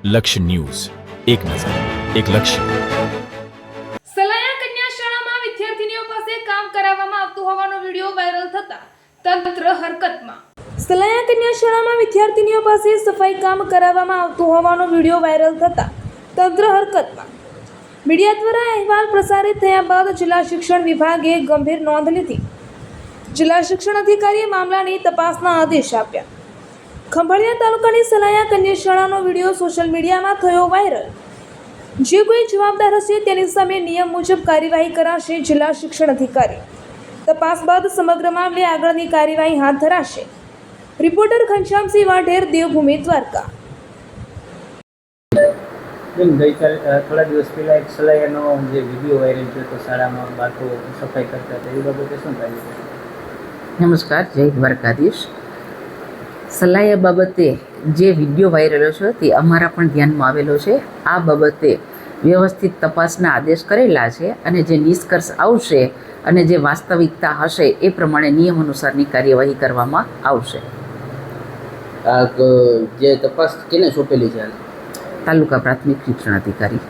લક્ષ્ય ન્યૂઝ, એક નજર, એક લક્ષ્ય. સલાયા કન્યા શાળામાં વિદ્યાર્થીનીઓ પાસે કામ કરાવવામાં આવતું હોવાનો વિડીયો વાયરલ થતા તંત્ર હરકતમાં. સલાયા કન્યા શાળામાં વિદ્યાર્થીનીઓ પાસે સફાઈ કામ કરાવવામાં આવતું હોવાનો વિડીયો વાયરલ થતા તંત્ર હરકતમાં. મીડિયા દ્વારા અહેવાલ પ્રસારિત થયા બાદ જિલ્લા શિક્ષણ વિભાગે ગંભીર નોંધ લીધી. જિલ્લા શિક્ષણ અધિકારીએ મામલાની તપાસના આદેશ આપ્યા. ખંભાળિયા તાલુકાની સલાયા કન્યા શાળાનો વિડીયો સોશિયલ મીડિયામાં થયો વાયરલ. જે કોઈ જવાબદાર હશે તેની સામે નિયમ મુજબ કાર્યવાહી કરાશે. જિલ્લા શિક્ષણ અધિકારી તપાસ બાદ સમગ્ર મામલે આગળની કાર્યવાહી હાથ ધરાશે. રિપોર્ટર ઘનશ્યામસિંહ વાઢેર, દેવભૂમિ, દ્વારકા. ગઈકાલે થોડા દિવસ પહેલાં એક સલાયાનો જે વિડીયો વાયરલ થયો હતો, શાળામાં બાળકો સફાઈ કરતા હતા, એ બાબતે શું થાય? નમસ્કાર, જય દ્વારકાધીશ. સલાયા બાબતે જે વિડીયો વાયરલ છે તે અમારા પણ ધ્યાનમાં આવેલો છે. આ બાબતે વ્યવસ્થિત તપાસના આદેશ કરેલા છે અને જે નિષ્કર્ષ આવશે અને જે વાસ્તવિકતા હશે એ પ્રમાણે નિયમ અનુસારની કાર્યવાહી કરવામાં આવશે. આ જે તપાસ કેને સોંપેલી છે? તાલુકા પ્રાથમિક શિક્ષણ અધિકારી.